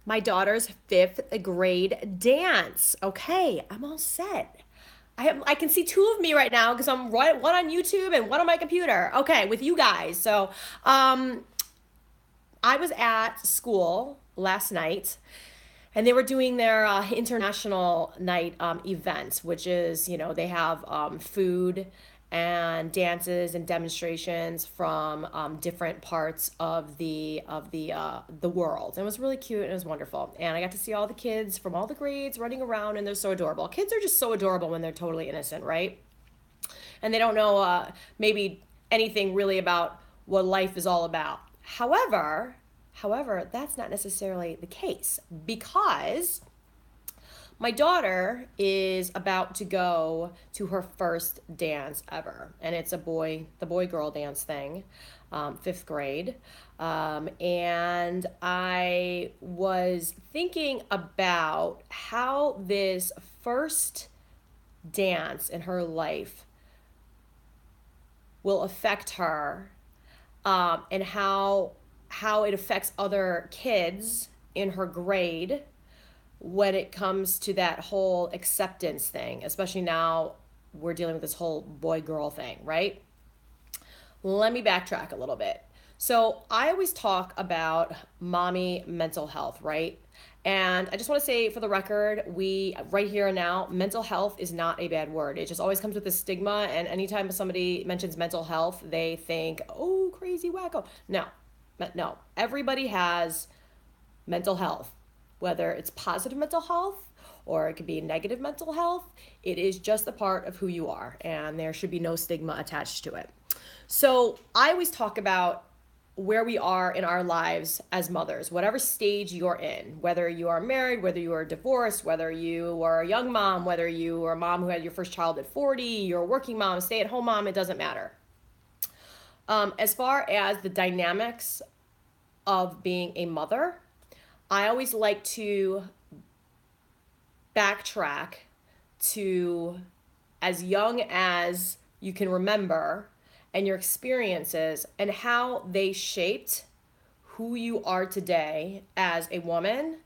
my daughter's fifth grade dance. Okay, I'm all set. I can see two of me right now because I'm one on YouTube and one on my computer. Okay, with you guys. So, um, I was at school last night and they were doing their international night event, which is, they have food and dances and demonstrations from different parts of the world. And it was really cute and it was wonderful. And I got to see all the kids from all the grades running around, and they're so adorable. Kids are just so adorable when they're totally innocent, right? And they don't know maybe anything really about what life is all about. However, that's not necessarily the case because my daughter is about to go to her first dance ever, and it's the boy girl dance thing, fifth grade. And I was thinking about how this first dance in her life will affect her, and how it affects other kids in her grade when it comes to that whole acceptance thing, especially now we're dealing with this whole boy girl thing, right? Let me backtrack a little bit. So, I always talk about mommy mental health, right? And I just want to say for the record, we right here and now, mental health is not a bad word. It just always comes with a stigma. And anytime somebody mentions mental health, they think, oh, crazy wacko. No, no. Everybody has mental health, whether it's positive mental health or it could be negative mental health. It is just a part of who you are, and there should be no stigma attached to it. So I always talk about where we are in our lives as mothers, whatever stage you're in, whether you are married, whether you are divorced, whether you are a young mom, whether you are a mom who had your first child at 40, you're a working mom, stay at home mom, it doesn't matter. As far as the dynamics of being a mother, I always like to backtrack to as young as you can remember and your experiences and how they shaped who you are today as a woman,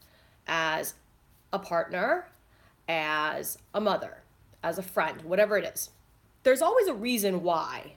as a partner, as a mother, as a friend, whatever it is. There's always a reason why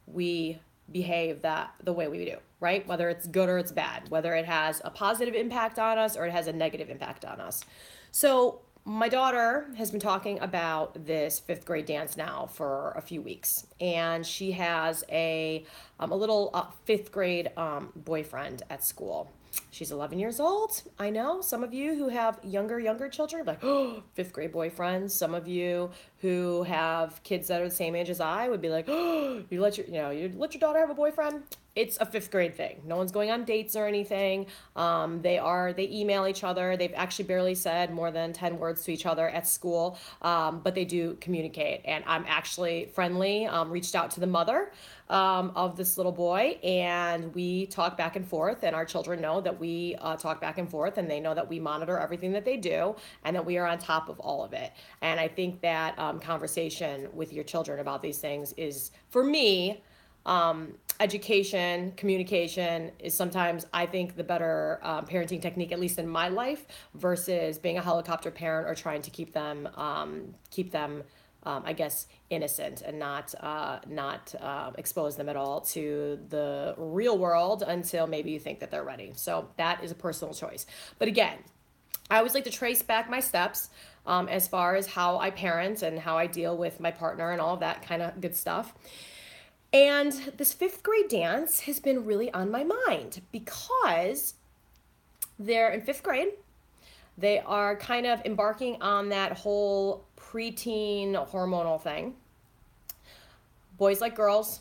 we behave that the way we do, right? Whether it's good or it's bad, whether it has a positive impact on us or it has a negative impact on us. So my daughter has been talking about this fifth grade dance now for a few weeks, and she has a little fifth grade boyfriend at school. She's 11 years old. I know some of you who have younger children, like, oh, fifth grade boyfriend. Some of you who have kids that are the same age as I would be like, oh, you let your daughter have a boyfriend. It's a fifth grade thing. No one's going on dates or anything. They email each other. They've actually barely said more than 10 words to each other at school, but they do communicate. And I'm actually friendly, reached out to the mother of this little boy, and we talk back and forth, and our children know that we talk back and forth, and they know that we monitor everything that they do and that we are on top of all of it. And I think that conversation with your children about these things is, for me, education, communication is sometimes, I think, the better parenting technique, at least in my life, versus being a helicopter parent or trying to keep them, I guess, innocent and not expose them at all to the real world until maybe you think that they're ready. So that is a personal choice. But again, I always like to trace back my steps as far as how I parent and how I deal with my partner and all of that kind of good stuff. And this fifth grade dance has been really on my mind because they're in fifth grade. They are kind of embarking on that whole preteen hormonal thing. Boys like girls,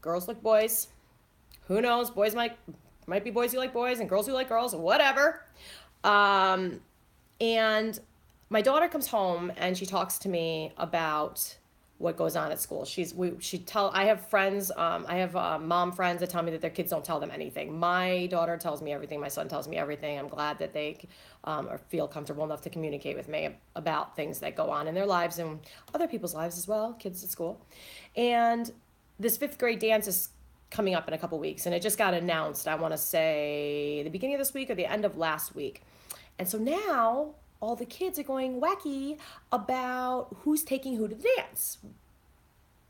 girls like boys. Who knows? Boys might be boys who like boys and girls who like girls, whatever. Um, and my daughter comes home and she talks to me about what goes on at school. I have friends, I have mom friends that tell me that their kids don't tell them anything. My daughter tells me everything. My son tells me everything. I'm glad that they or feel comfortable enough to communicate with me about things that go on in their lives and other people's lives as well, kids at school. And this fifth grade dance is coming up in a couple weeks, and it just got announced, I want to say the beginning of this week or the end of last week. And so now all the kids are going wacky about who's taking who to the dance,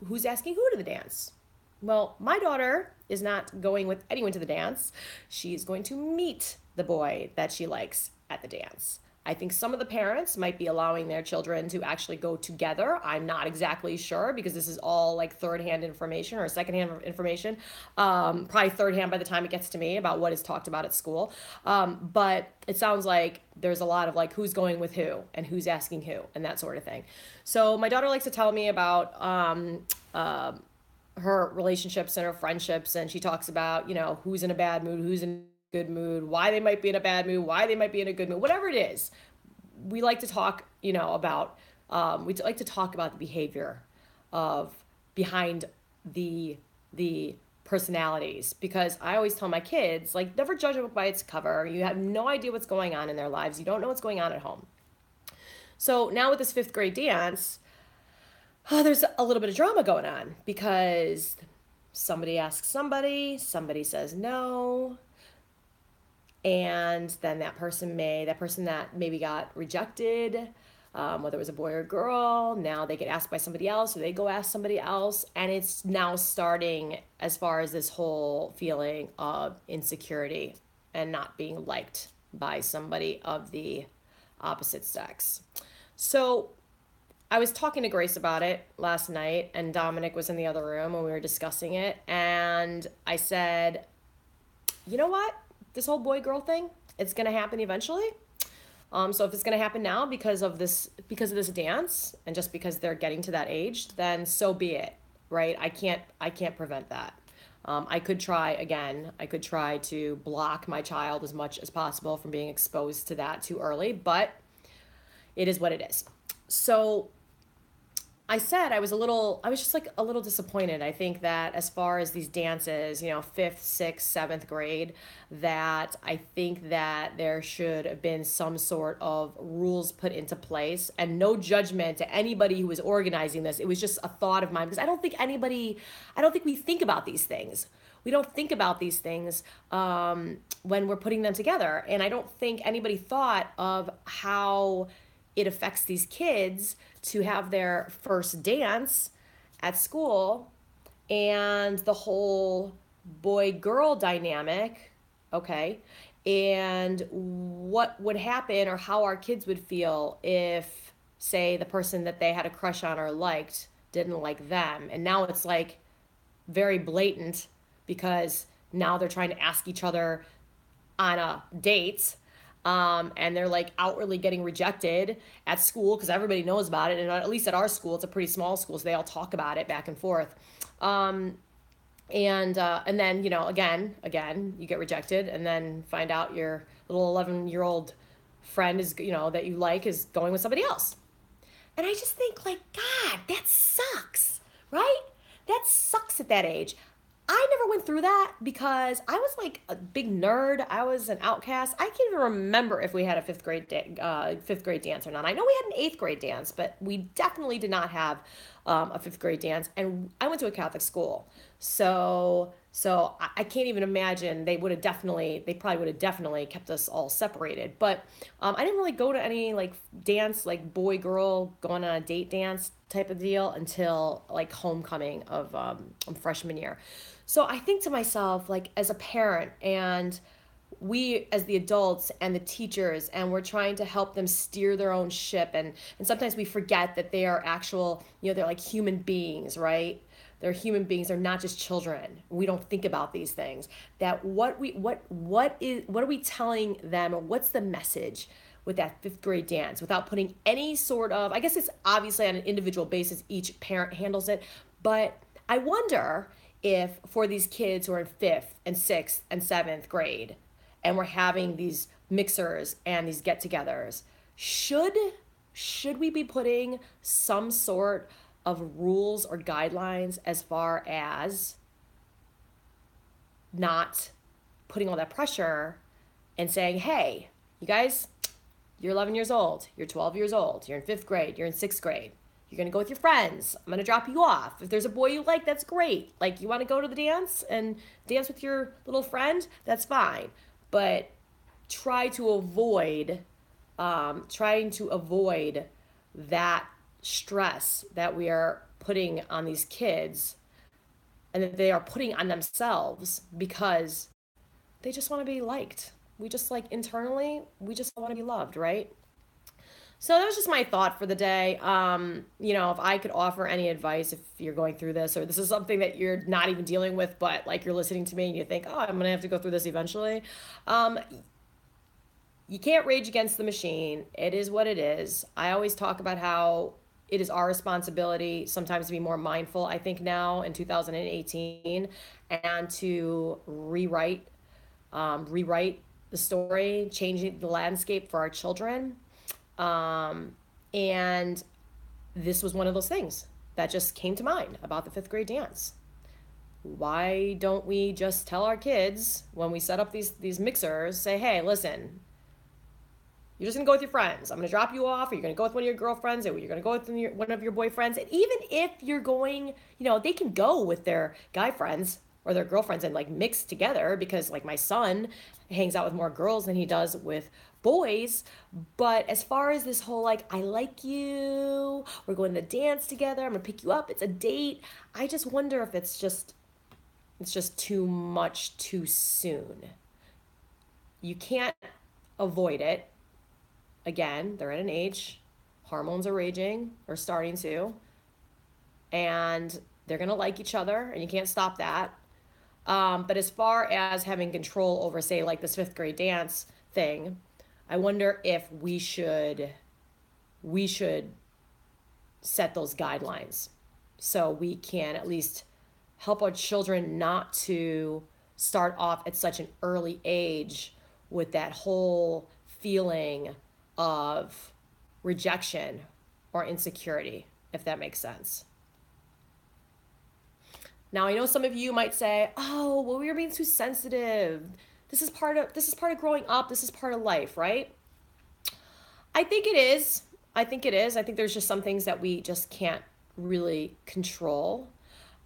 who's asking who to the dance. Well, my daughter is not going with anyone to the dance. She's going to meet the boy that she likes at the dance. I think some of the parents might be allowing their children to actually go together. I'm not exactly sure because this is all like third-hand information or second-hand information. Probably third-hand by the time it gets to me about what is talked about at school. But it sounds like there's a lot of like who's going with who and who's asking who and that sort of thing. So my daughter likes to tell me about her relationships and her friendships, and she talks about, who's in a bad mood, who's in a good mood, why they might be in a bad mood, why they might be in a good mood, whatever it is. We like to talk, about we like to talk about the behavior of behind the personalities, because I always tell my kids, like, never judge a book by its cover. You have no idea what's going on in their lives. You don't know what's going on at home. So now with this fifth grade dance, there's a little bit of drama going on because somebody asks somebody says no, and then that person that maybe got rejected, whether it was a boy or a girl, now they get asked by somebody else, or they go ask somebody else, and it's now starting as far as this whole feeling of insecurity and not being liked by somebody of the opposite sex. So I was talking to Grace about it last night, and Dominic was in the other room when we were discussing it, and I said, you know what? This whole boy-girl thing, it's going to happen eventually. So if it's going to happen now because of this dance, and just because they're getting to that age, then so be it, right? I can't prevent that. I could try again. I could try to block my child as much as possible from being exposed to that too early, but it is what it is. So I said I was just like a little disappointed. I think that as far as these dances, fifth, sixth, seventh grade, that I think that there should have been some sort of rules put into place, and no judgment to anybody who was organizing this. It was just a thought of mine, because I don't think we think about these things. We don't think about these things when we're putting them together. And I don't think anybody thought of how it affects these kids to have their first dance at school, and the whole boy-girl dynamic, okay? And what would happen, or how our kids would feel if, say, the person that they had a crush on or liked didn't like them. And now it's like very blatant, because now they're trying to ask each other on a date, and they're like outwardly getting rejected at school because everybody knows about it. And at least at our school, it's a pretty small school, so they all talk about it back and forth. And then, again, you get rejected, and then find out your little 11-year-old friend is, that you like, is going with somebody else. And I just think, like, God, that sucks, right? That sucks at that age. I never went through that because I was like a big nerd. I was an outcast. I can't even remember if we had a fifth grade dance or not. I know we had an eighth grade dance, but we definitely did not have a fifth grade dance. And I went to a Catholic school, so I can't even imagine. They probably would have definitely kept us all separated. But I didn't really go to any like dance, like boy girl going on a date dance type of deal until like homecoming of freshman year. So I think to myself, like, as a parent, and we as the adults and the teachers, and we're trying to help them steer their own ship, and sometimes we forget that they are actual, they're like human beings, right? They're human beings. They're not just children. We don't think about these things. That what are we telling them, or what's the message with that fifth grade dance, without putting any sort of, I guess it's obviously on an individual basis, each parent handles it, but I wonder if for these kids who are in fifth and sixth and seventh grade, and we're having these mixers and these get-togethers, should we be putting some sort of rules or guidelines as far as not putting all that pressure and saying, hey, you guys, you're 11 years old, you're 12 years old, you're in fifth grade, you're in sixth grade. You're going to go with your friends. I'm going to drop you off. If there's a boy you like, that's great. Like, you want to go to the dance and dance with your little friend, that's fine. But try to avoid, trying to avoid that stress that we are putting on these kids and that they are putting on themselves because they just want to be liked. We just like internally, we just want to be loved, right? So that was just my thought for the day. If I could offer any advice if you're going through this or this is something that you're not even dealing with, but like you're listening to me and you think, oh, I'm going to have to go through this eventually. Um, you can't rage against the machine. It is what it is. I always talk about how it is our responsibility sometimes to be more mindful, I think now in 2018, and to rewrite the story, changing the landscape for our children. And this was one of those things that just came to mind about the fifth grade dance. Why don't we just tell our kids when we set up these mixers, say, hey, listen, you're just gonna go with your friends. I'm gonna drop you off, or you're gonna go with one of your girlfriends, or you're gonna go with one of your boyfriends. And even if you're going, they can go with their guy friends or their girlfriends and like mix together because like my son hangs out with more girls than he does with boys. But as far as this whole like, I like you, we're going to dance together, I'm gonna pick you up, it's a date. I just wonder if it's just too much too soon. You can't avoid it. Again, they're at an age, hormones are raging or starting to, and they're going to like each other, and you can't stop that. But as far as having control over, say, like this fifth grade dance thing, I wonder if we should set those guidelines so we can at least help our children not to start off at such an early age with that whole feeling of rejection or insecurity, if that makes sense. Now, I know some of you might say, "Oh, well, we are being too sensitive. This is part of growing up. This is part of life, right?" I think it is. I think it is. I think there's just some things that we just can't really control.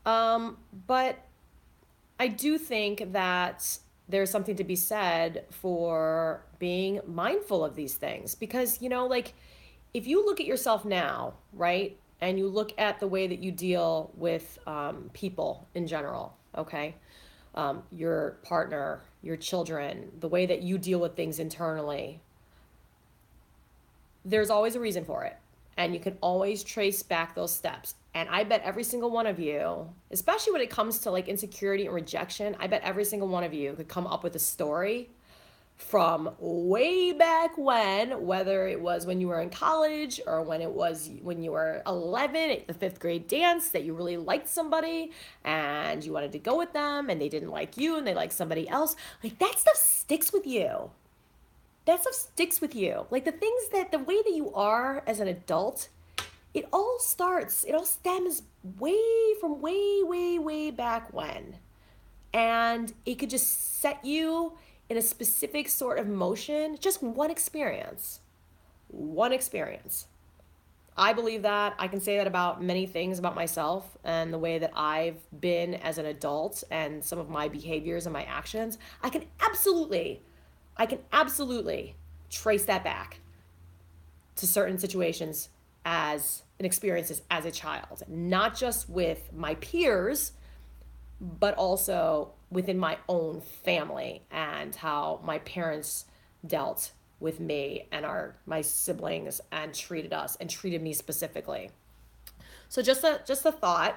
But I do think that there's something to be said for being mindful of these things because, like if you look at yourself now, right, and you look at the way that you deal with people in general, okay, your partner, your children, the way that you deal with things internally, there's always a reason for it. And you can always trace back those steps. And I bet every single one of you, especially when it comes to like insecurity and rejection, I bet every single one of you could come up with a story from way back when, whether it was when you were in college or when it was when you were 11 at the fifth grade dance that you really liked somebody and you wanted to go with them and they didn't like you and they liked somebody else. Like that stuff sticks with you. That stuff sticks with you. Like the way that you are as an adult, it all stems way back when. And it could just set you in a specific sort of motion, just one experience. One experience. I believe that. I can say that about many things about myself and the way that I've been as an adult and some of my behaviors and my actions. I can absolutely trace that back to certain situations as an experiences as a child, not just with my peers, but also within my own family and how my parents dealt with me and my siblings and treated me specifically. So just a thought.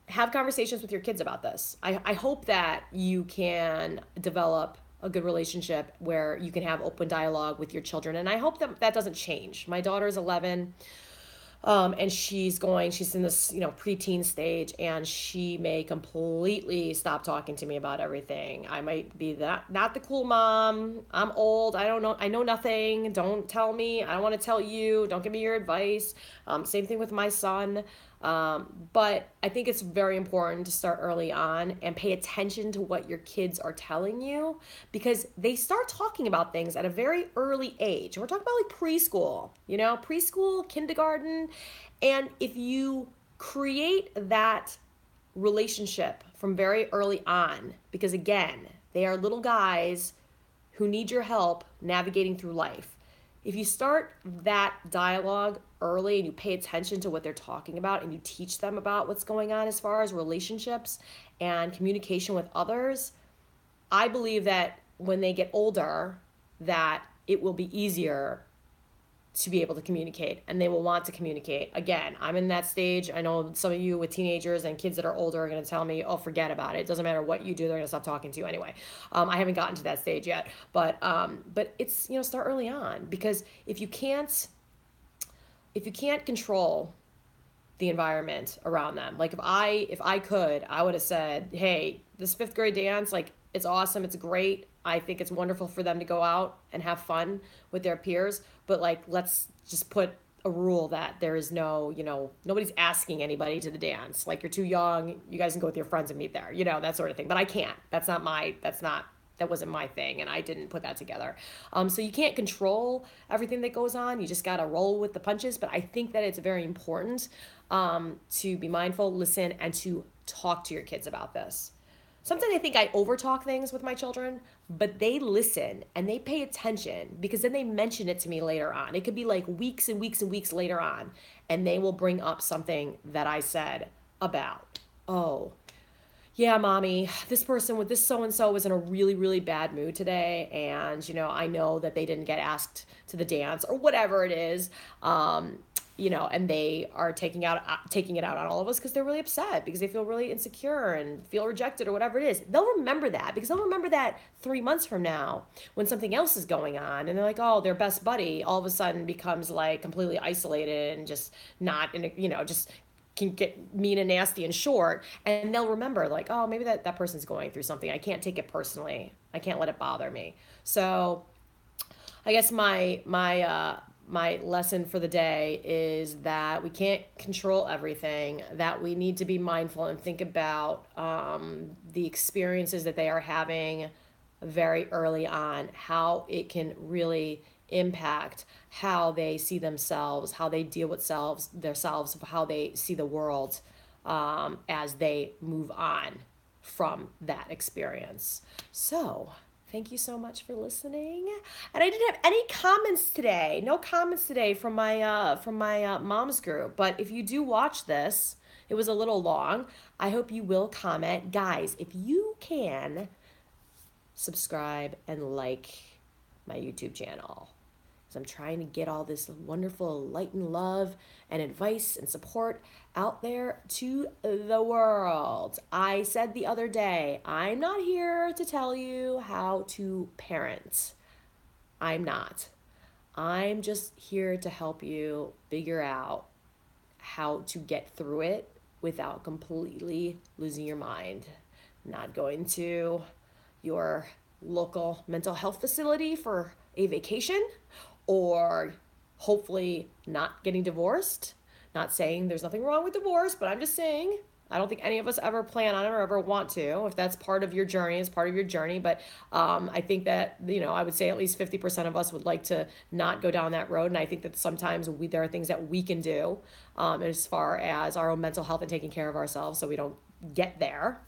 Have conversations with your kids about this. I hope that you can develop a good relationship where you can have open dialogue with your children. And I hope that doesn't change. My daughter's 11, and she's in this, preteen stage, and she may completely stop talking to me about everything. I might be not the cool mom. I'm old. I don't know. I know nothing. Don't tell me. I don't want to tell you. Don't give me your advice. Same thing with my son. But I think it's very important to start early on and pay attention to what your kids are telling you, because they start talking about things at a very early age. We're talking about like preschool, preschool, kindergarten. And if you create that relationship from very early on, because again, they are little guys who need your help navigating through life. If you start that dialogue early and you pay attention to what they're talking about and you teach them about what's going on as far as relationships and communication with others, I believe that when they get older, that it will be easier to be able to communicate, and they will want to communicate. Again, I'm in that stage. I know some of you with teenagers and kids that are older are going to tell me, oh, forget about it. It doesn't matter what you do, they're going to stop talking to you anyway. I haven't gotten to that stage yet, but it's, start early on, because if you can't control the environment around them. Like if I could, I would have said, hey, this fifth grade dance, like, it's awesome, it's great. I think it's wonderful for them to go out and have fun with their peers, but like, let's just put a rule that there is no, nobody's asking anybody to the dance. Like, you're too young, you guys can go with your friends and meet there, that sort of thing. But I can't. That wasn't my thing, and I didn't put that together. So you can't control everything that goes on. You just got to roll with the punches. But I think that it's very important to be mindful, listen, and to talk to your kids about this. Sometimes I think I overtalk things with my children, but they listen and they pay attention, because then they mention it to me later on. It could be like weeks and weeks and weeks later on, and they will bring up something that I said about, oh, yeah, mommy, this person with this so and so was in a really, really bad mood today. And, I know that they didn't get asked to the dance or whatever it is. And they are taking it out on all of us because they're really upset, because they feel really insecure and feel rejected or whatever it is. They'll remember that, because they'll remember that 3 months from now when something else is going on, and they're like, oh, their best buddy all of a sudden becomes like completely isolated and just not in a, just can get mean and nasty and short, and they'll remember like, oh, maybe that person's going through something. I can't take it personally. I can't let it bother me. So I guess my lesson for the day is that we can't control everything, that we need to be mindful and think about the experiences that they are having very early on, how it can really impact how they see themselves, how they deal with themselves, how they see the world as they move on from that experience. So, thank you so much for listening. And I didn't have any comments today. No comments today from my mom's group. But if you do watch this, it was a little long. I hope you will comment, guys. If you can, subscribe and like my YouTube channel. I'm trying to get all this wonderful light and love and advice and support out there to the world. I said the other day, I'm not here to tell you how to parent. I'm not. I'm just here to help you figure out how to get through it without completely losing your mind. Not going to your local mental health facility for a vacation, or hopefully not getting divorced. Not saying there's nothing wrong with divorce, but I'm just saying I don't think any of us ever plan on it or ever want to. If that's part of your journey, it's part of your journey. But I think that, I would say at least 50% of us would like to not go down that road. And I think that sometimes there are things that we can do as far as our own mental health and taking care of ourselves so we don't get there.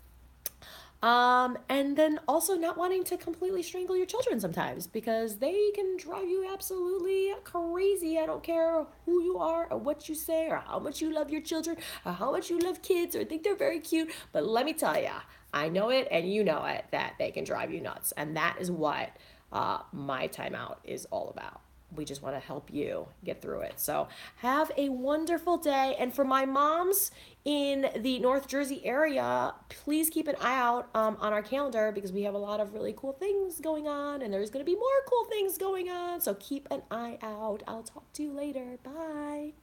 And then also not wanting to completely strangle your children sometimes, because they can drive you absolutely crazy. I don't care who you are or what you say or how much you love your children or how much you love kids or think they're very cute. But let me tell you, I know it and you know it, that they can drive you nuts. And that is what my timeout is all about. We just want to help you get through it. So have a wonderful day. And for my moms in the North Jersey area, please keep an eye out on our calendar, because we have a lot of really cool things going on, and there's going to be more cool things going on. So keep an eye out. I'll talk to you later. Bye.